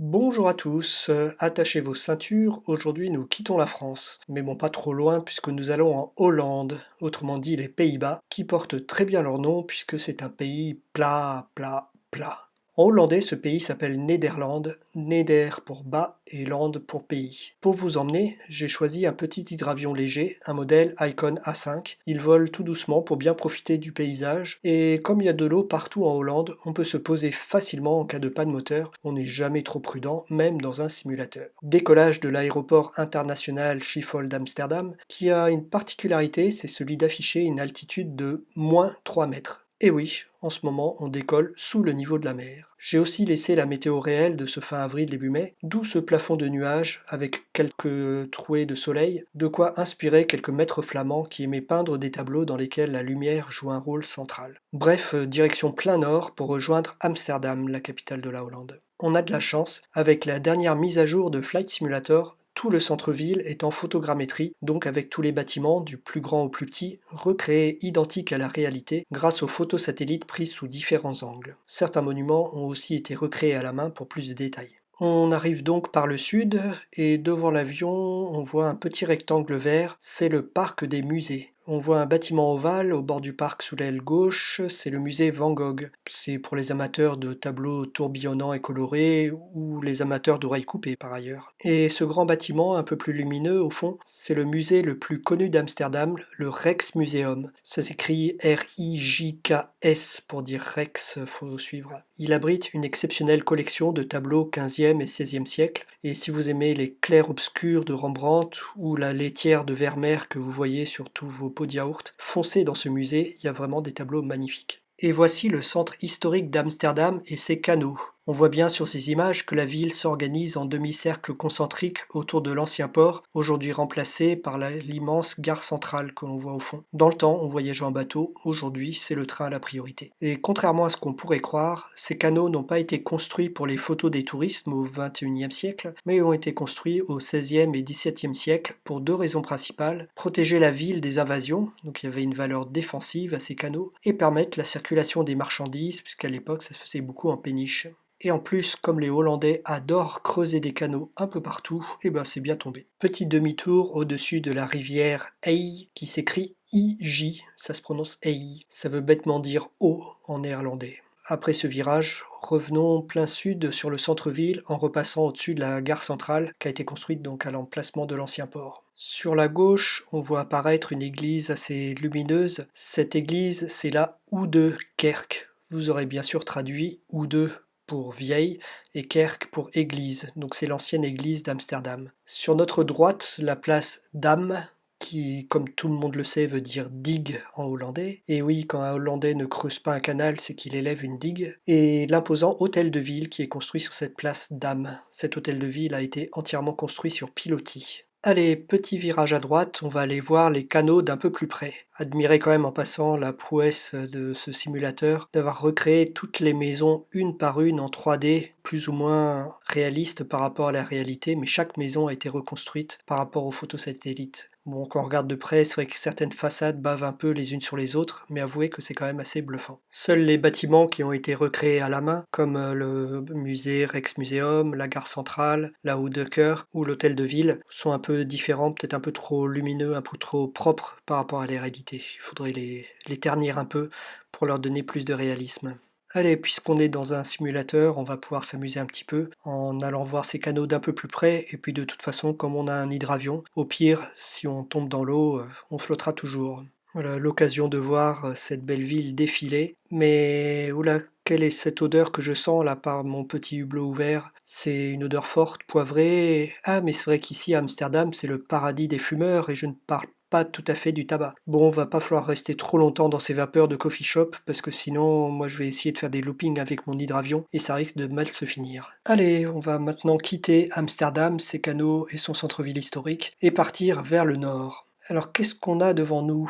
Bonjour à tous, attachez vos ceintures, aujourd'hui nous quittons la France, mais bon pas trop loin puisque nous allons en Hollande, autrement dit les Pays-Bas, qui portent très bien leur nom puisque c'est un pays plat, plat, plat. En hollandais, ce pays s'appelle Nederland, Neder pour bas et land pour pays. Pour vous emmener, j'ai choisi un petit hydravion léger, un modèle Icon A5. Il vole tout doucement pour bien profiter du paysage, et comme il y a de l'eau partout en Hollande, on peut se poser facilement en cas de panne moteur, on n'est jamais trop prudent, même dans un simulateur. Décollage de l'aéroport international Schiphol d'Amsterdam, qui a une particularité, c'est celui d'afficher une altitude de -3 mètres. Et oui, en ce moment, on décolle sous le niveau de la mer. J'ai aussi laissé la météo réelle de ce fin avril début mai, d'où ce plafond de nuages avec quelques trouées de soleil, de quoi inspirer quelques maîtres flamands qui aimaient peindre des tableaux dans lesquels la lumière joue un rôle central. Bref, direction plein nord pour rejoindre Amsterdam, la capitale de la Hollande. On a de la chance, avec la dernière mise à jour de Flight Simulator, tout le centre-ville est en photogrammétrie, donc avec tous les bâtiments, du plus grand au plus petit, recréés identiques à la réalité grâce aux photos satellites prises sous différents angles. Certains monuments ont aussi été recréés à la main pour plus de détails. On arrive donc par le sud et devant l'avion, on voit un petit rectangle vert, c'est le parc des musées. On voit un bâtiment ovale au bord du parc sous l'aile gauche, c'est le musée Van Gogh. C'est pour les amateurs de tableaux tourbillonnants et colorés ou les amateurs d'oreilles coupées par ailleurs. Et ce grand bâtiment un peu plus lumineux au fond, c'est le musée le plus connu d'Amsterdam, le Rijksmuseum. Ça s'écrit R-I-J-K-S pour dire Rex, faut suivre. Il abrite une exceptionnelle collection de tableaux 15e et 16e siècle, et si vous aimez les clairs-obscurs de Rembrandt ou la laitière de Vermeer que vous voyez sur tous vos pots de yaourt, foncez dans ce musée, il y a vraiment des tableaux magnifiques. Et voici le centre historique d'Amsterdam et ses canaux. On voit bien sur ces images que la ville s'organise en demi-cercle concentrique autour de l'ancien port, aujourd'hui remplacé par l'immense gare centrale que l'on voit au fond. Dans le temps, on voyageait en bateau, aujourd'hui c'est le train à la priorité. Et contrairement à ce qu'on pourrait croire, ces canaux n'ont pas été construits pour les photos des touristes au XXIe siècle, mais ont été construits au XVIe et XVIIe siècle pour deux raisons principales: protéger la ville des invasions, donc il y avait une valeur défensive à ces canaux, et permettre la circulation des marchandises, puisqu'à l'époque ça se faisait beaucoup en péniche. Et en plus, comme les Hollandais adorent creuser des canaux un peu partout, et ben c'est bien tombé. Petit demi-tour au-dessus de la rivière Ey, qui s'écrit I-J, ça se prononce Ey, ça veut bêtement dire eau en néerlandais. Après ce virage, revenons plein sud sur le centre-ville en repassant au-dessus de la gare centrale qui a été construite donc à l'emplacement de l'ancien port. Sur la gauche, on voit apparaître une église assez lumineuse. Cette église, c'est la Oude Kerk. Vous aurez bien sûr traduit Oude pour vieille et Kerk pour église, donc c'est l'ancienne église d'Amsterdam. Sur notre droite, la place Dam, qui, comme tout le monde le sait, veut dire digue en hollandais. Et oui, quand un Hollandais ne creuse pas un canal, c'est qu'il élève une digue. Et l'imposant hôtel de ville qui est construit sur cette place Dam. Cet hôtel de ville a été entièrement construit sur pilotis. Allez, petit virage à droite, on va aller voir les canaux d'un peu plus près. Admirez quand même en passant la prouesse de ce simulateur d'avoir recréé toutes les maisons une par une en 3D, plus ou moins réaliste par rapport à la réalité, mais chaque maison a été reconstruite par rapport aux photos satellites. Bon, quand on regarde de près, c'est vrai que certaines façades bavent un peu les unes sur les autres, mais avouez que c'est quand même assez bluffant. Seuls les bâtiments qui ont été recréés à la main, comme le musée Rijksmuseum, la gare centrale, la Oude Kerk ou l'hôtel de ville, sont un peu différents, peut-être un peu trop lumineux, un peu trop propres par rapport à la réalité. Il faudrait les ternir un peu pour leur donner plus de réalisme. Allez, puisqu'on est dans un simulateur, on va pouvoir s'amuser un petit peu en allant voir ces canaux d'un peu plus près. Et puis de toute façon, comme on a un hydravion, au pire, si on tombe dans l'eau, on flottera toujours. Voilà, l'occasion de voir cette belle ville défiler. Mais oula, quelle est cette odeur que je sens là par mon petit hublot ouvert? C'est une odeur forte, poivrée. Ah, mais c'est vrai qu'ici à Amsterdam, c'est le paradis des fumeurs et je ne parle pas tout à fait du tabac. Bon, va pas falloir rester trop longtemps dans ces vapeurs de coffee shop parce que sinon, moi je vais essayer de faire des loopings avec mon hydravion et ça risque de mal se finir. Allez, on va maintenant quitter Amsterdam, ses canaux et son centre-ville historique et partir vers le nord. Alors qu'est-ce qu'on a devant nous?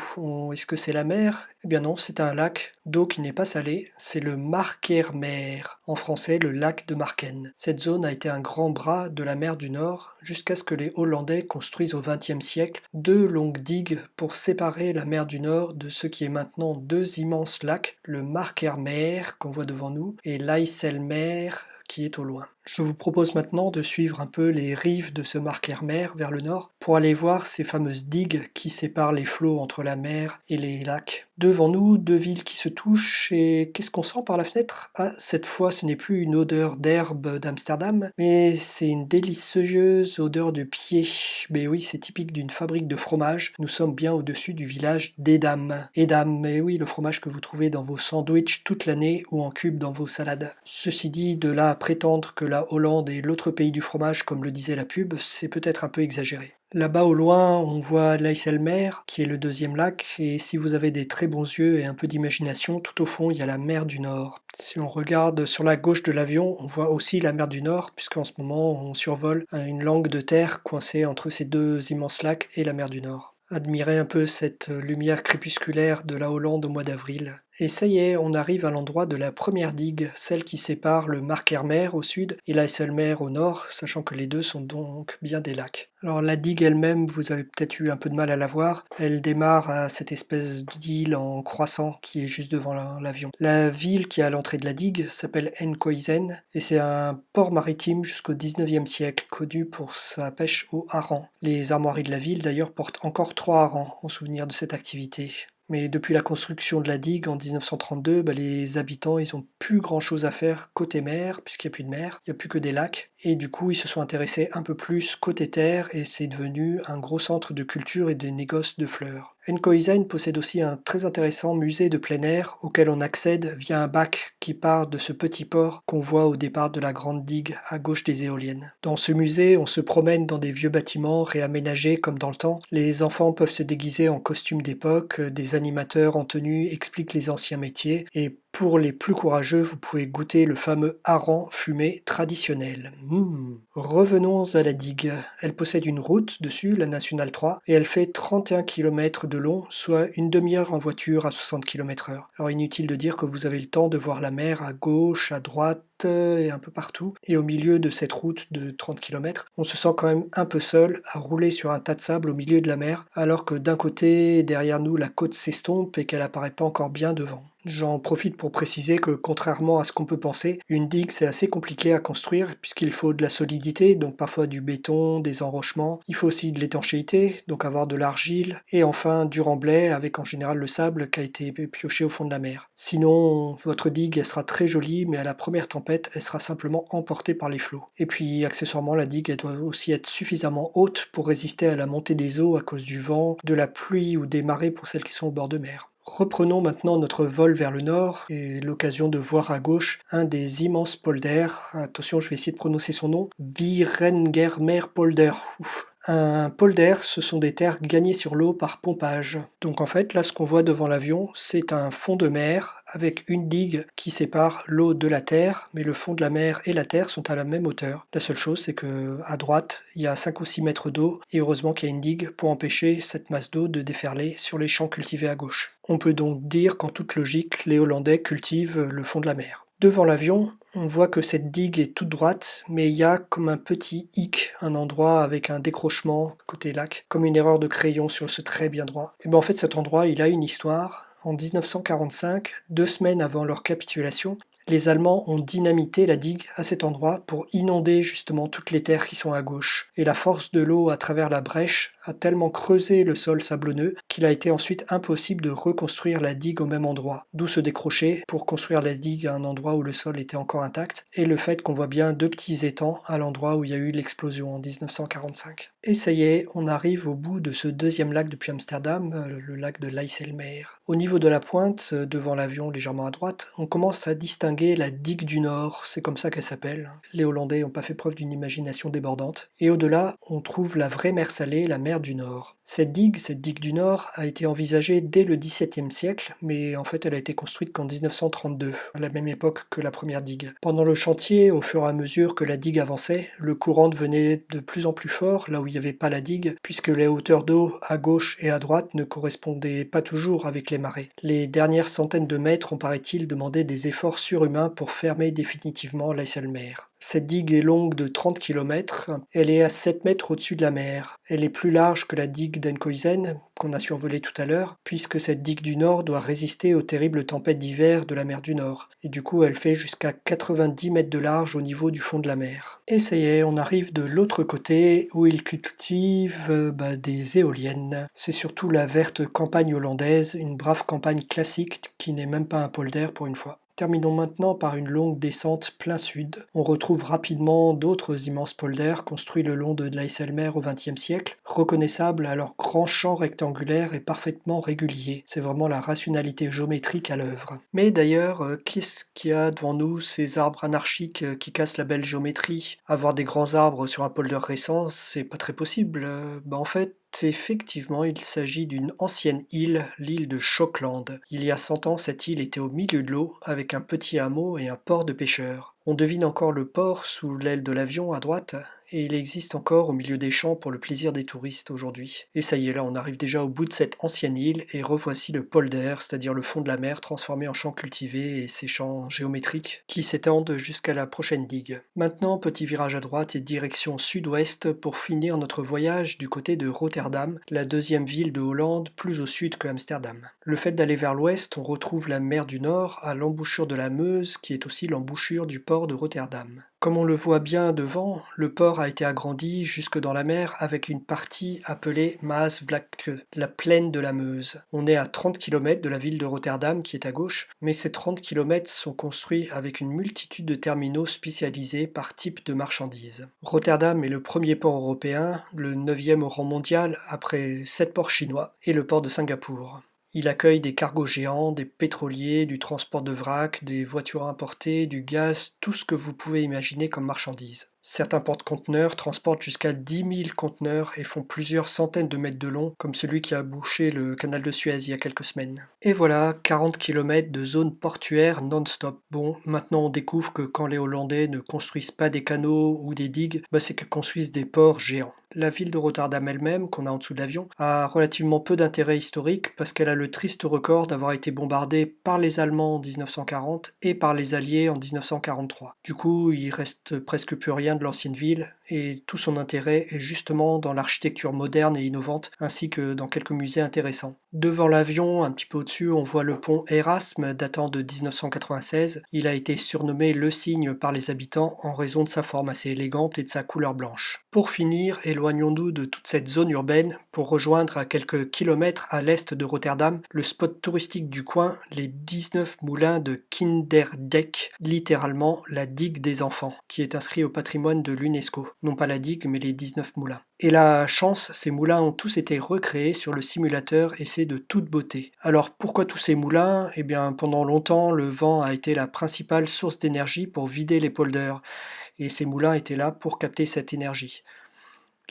Est-ce que c'est la mer? Eh bien non, c'est un lac d'eau qui n'est pas salée, c'est le Markermeer, en français le lac de Marken. Cette zone a été un grand bras de la mer du Nord jusqu'à ce que les Hollandais construisent au XXe siècle deux longues digues pour séparer la mer du Nord de ce qui est maintenant deux immenses lacs, le Markermeer qu'on voit devant nous et l'IJsselmeer qui est au loin. Je vous propose maintenant de suivre un peu les rives de ce Markermer vers le nord pour aller voir ces fameuses digues qui séparent les flots entre la mer et les lacs. Devant nous, deux villes qui se touchent et qu'est-ce qu'on sent par la fenêtre? Ah, cette fois ce n'est plus une odeur d'herbe d'Amsterdam, mais c'est une délicieuse odeur de pied. Mais oui, c'est typique d'une fabrique de fromage. Nous sommes bien au-dessus du village d'Edam. Edam, mais oui, le fromage que vous trouvez dans vos sandwichs toute l'année ou en cubes dans vos salades. Ceci dit, de là à prétendre que la Hollande est l'autre pays du fromage, comme le disait la pub, c'est peut-être un peu exagéré. Là-bas au loin, on voit l'Ijsselmeer, qui est le deuxième lac, et si vous avez des très bons yeux et un peu d'imagination, tout au fond, il y a la mer du Nord. Si on regarde sur la gauche de l'avion, on voit aussi la mer du Nord, puisqu'en ce moment, on survole une langue de terre coincée entre ces deux immenses lacs et la mer du Nord. Admirez un peu cette lumière crépusculaire de la Hollande au mois d'avril. Et ça y est, on arrive à l'endroit de la première digue, celle qui sépare le Markermeer au sud et l'Ijsselmeer au nord, sachant que les deux sont donc bien des lacs. Alors la digue elle-même, vous avez peut-être eu un peu de mal à la voir, elle démarre à cette espèce d'île en croissant qui est juste devant l'avion. La ville qui est à l'entrée de la digue s'appelle Enkhuizen et c'est un port maritime jusqu'au 19e siècle, connu pour sa pêche au hareng. Les armoiries de la ville d'ailleurs portent encore 3 harengs en souvenir de cette activité. Mais depuis la construction de la digue en 1932, les habitants, ils ont plus grand-chose à faire côté mer, puisqu'il n'y a plus de mer, il n'y a plus que des lacs. Et du coup, ils se sont intéressés un peu plus côté terre, et c'est devenu un gros centre de culture et de négoce de fleurs. Enkhuizen possède aussi un très intéressant musée de plein air auquel on accède via un bac qui part de ce petit port qu'on voit au départ de la grande digue à gauche des éoliennes. Dans ce musée, on se promène dans des vieux bâtiments réaménagés comme dans le temps. Les enfants peuvent se déguiser en costumes d'époque, des animateurs en tenue expliquent les anciens métiers et pour les plus courageux, vous pouvez goûter le fameux hareng fumé traditionnel. Revenons à la digue. Elle possède une route dessus, la nationale 3, et elle fait 31 km de long, soit une demi-heure en voiture à 60 km/h. Alors inutile de dire que vous avez le temps de voir la mer à gauche, à droite, et un peu partout. Et au milieu de cette route de 30 km, on se sent quand même un peu seul à rouler sur un tas de sable au milieu de la mer, alors que d'un côté, derrière nous, la côte s'estompe et qu'elle apparaît pas encore bien devant. J'en profite pour préciser que contrairement à ce qu'on peut penser, une digue c'est assez compliqué à construire puisqu'il faut de la solidité, donc parfois du béton, des enrochements. Il faut aussi de l'étanchéité, donc avoir de l'argile, et enfin du remblai avec en général le sable qui a été pioché au fond de la mer. Sinon, votre digue elle sera très jolie, mais à la première tempête, elle sera simplement emportée par les flots. Et puis accessoirement, la digue elle doit aussi être suffisamment haute pour résister à la montée des eaux à cause du vent, de la pluie ou des marées pour celles qui sont au bord de mer. Reprenons maintenant notre vol vers le nord et l'occasion de voir à gauche un des immenses polders. Attention, je vais essayer de prononcer son nom. Virengermer polder. Ouf. Un polder, ce sont des terres gagnées sur l'eau par pompage. Donc en fait, là, ce qu'on voit devant l'avion, c'est un fond de mer avec une digue qui sépare l'eau de la terre, mais le fond de la mer et la terre sont à la même hauteur. La seule chose, c'est que à droite, il y a 5 ou 6 mètres d'eau, et heureusement qu'il y a une digue pour empêcher cette masse d'eau de déferler sur les champs cultivés à gauche. On peut donc dire qu'en toute logique, les Hollandais cultivent le fond de la mer. Devant l'avion, on voit que cette digue est toute droite, mais il y a comme un petit hic, un endroit avec un décrochement côté lac, comme une erreur de crayon sur ce trait bien droit. Et bien en fait cet endroit, il a une histoire. En 1945, 2 semaines avant leur capitulation, les Allemands ont dynamité la digue à cet endroit pour inonder justement toutes les terres qui sont à gauche. Et la force de l'eau à travers la brèche a tellement creusé le sol sablonneux qu'il a été ensuite impossible de reconstruire la digue au même endroit. D'où ce décroché pour construire la digue à un endroit où le sol était encore intact, et le fait qu'on voit bien 2 petits étangs à l'endroit où il y a eu l'explosion en 1945. Et ça y est, on arrive au bout de ce deuxième lac depuis Amsterdam, le lac de l'Ijsselmeer. Au niveau de la pointe, devant l'avion légèrement à droite, on commence à distinguer la digue du Nord, c'est comme ça qu'elle s'appelle. Les Hollandais n'ont pas fait preuve d'une imagination débordante. Et au-delà, on trouve la vraie mer salée, la mer du Nord. Cette digue du Nord, a été envisagée dès le XVIIe siècle, mais en fait elle a été construite qu'en 1932, à la même époque que la première digue. Pendant le chantier, au fur et à mesure que la digue avançait, le courant devenait de plus en plus fort, là où il n'y avait pas la digue, puisque les hauteurs d'eau à gauche et à droite ne correspondaient pas toujours avec les marées. Les dernières centaines de mètres ont, paraît-il, demandé des efforts surhumains pour fermer définitivement l'Ijsselmeer. Cette digue est longue de 30 km. Elle est à 7 mètres au-dessus de la mer. Elle est plus large que la digue d'Enkhuizen, qu'on a survolée tout à l'heure, puisque cette digue du Nord doit résister aux terribles tempêtes d'hiver de la mer du Nord. Et du coup, elle fait jusqu'à 90 mètres de large au niveau du fond de la mer. Et ça y est, on arrive de l'autre côté où ils cultivent des éoliennes. C'est surtout la verte campagne hollandaise, une brave campagne classique qui n'est même pas un polder pour une fois. Terminons maintenant par une longue descente plein sud. On retrouve rapidement d'autres immenses polders construits le long de l'Eisselmeer au XXe siècle, reconnaissables à leur grand champ rectangulaire et parfaitement régulier. C'est vraiment la rationalité géométrique à l'œuvre. Mais d'ailleurs, qu'est-ce qu'il y a devant nous, ces arbres anarchiques qui cassent la belle géométrie? Avoir des grands arbres sur un polder récent, c'est pas très possible. En fait, effectivement, il s'agit d'une ancienne île, l'île de Schokland. Il y a 100 ans, cette île était au milieu de l'eau, avec un petit hameau et un port de pêcheurs. On devine encore le port sous l'aile de l'avion à droite, et il existe encore au milieu des champs pour le plaisir des touristes aujourd'hui. Et ça y est, là, on arrive déjà au bout de cette ancienne île, et revoici le polder, c'est-à-dire le fond de la mer transformé en champs cultivés et ces champs géométriques qui s'étendent jusqu'à la prochaine digue. Maintenant, petit virage à droite et direction sud-ouest pour finir notre voyage du côté de Rotterdam, la deuxième ville de Hollande, plus au sud que Amsterdam. Le fait d'aller vers l'ouest, on retrouve la mer du Nord à l'embouchure de la Meuse, qui est aussi l'embouchure du port de Rotterdam. Comme on le voit bien devant, le port a été agrandi jusque dans la mer avec une partie appelée Maasvlakte, la plaine de la Meuse. On est à 30 km de la ville de Rotterdam qui est à gauche, mais ces 30 km sont construits avec une multitude de terminaux spécialisés par type de marchandises. Rotterdam est le premier port européen, le 9e au rang mondial après 7 ports chinois et le port de Singapour. Il accueille des cargos géants, des pétroliers, du transport de vrac, des voitures importées, du gaz, tout ce que vous pouvez imaginer comme marchandises. Certains porte-conteneurs transportent jusqu'à 10 000 conteneurs et font plusieurs centaines de mètres de long, comme celui qui a bouché le canal de Suez il y a quelques semaines. Et voilà, 40 km de zone portuaire non-stop. Bon, maintenant on découvre que quand les Hollandais ne construisent pas des canaux ou des digues, c'est qu'ils construisent des ports géants. La ville de Rotterdam elle-même, qu'on a en dessous de l'avion, a relativement peu d'intérêt historique parce qu'elle a le triste record d'avoir été bombardée par les Allemands en 1940 et par les Alliés en 1943. Du coup, il reste presque plus rien de l'ancienne ville et tout son intérêt est justement dans l'architecture moderne et innovante ainsi que dans quelques musées intéressants. Devant l'avion, un petit peu au-dessus, on voit le pont Erasme datant de 1996. Il a été surnommé le Cygne par les habitants en raison de sa forme assez élégante et de sa couleur blanche. Pour finir, éloignons-nous de toute cette zone urbaine pour rejoindre à quelques kilomètres à l'est de Rotterdam le spot touristique du coin, les 19 moulins de Kinderdijk, littéralement la digue des enfants, qui est inscrit au patrimoine de l'UNESCO. Non pas la digue, mais les 19 moulins. Et la chance, ces moulins ont tous été recréés sur le simulateur et c'est de toute beauté. Alors pourquoi tous ces moulins? Eh bien pendant longtemps, le vent a été la principale source d'énergie pour vider les polders et ces moulins étaient là pour capter cette énergie.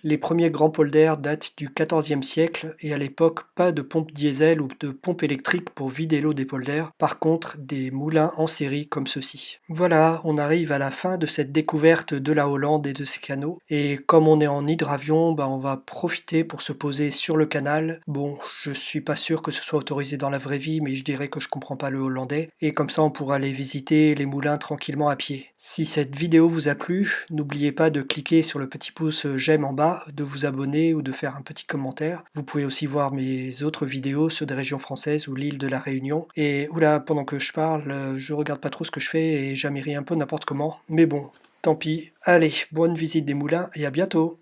Les premiers grands polders datent du XIVe siècle et à l'époque pas de pompe diesel ou de pompe électrique pour vider l'eau des polders, par contre des moulins en série comme ceux-ci. Voilà, on arrive à la fin de cette découverte de la Hollande et de ses canaux et comme on est en hydravion, on va profiter pour se poser sur le canal. Bon, je suis pas sûr que ce soit autorisé dans la vraie vie mais je dirais que je comprends pas le hollandais et comme ça on pourra aller visiter les moulins tranquillement à pied. Si cette vidéo vous a plu, n'oubliez pas de cliquer sur le petit pouce j'aime en bas, de vous abonner ou de faire un petit commentaire. Vous pouvez aussi voir mes autres vidéos, ceux des régions françaises ou l'île de la Réunion. Et oula, pendant que je parle, je regarde pas trop ce que je fais et j'améris un peu n'importe comment. Mais bon, tant pis. Allez, bonne visite des moulins et à bientôt!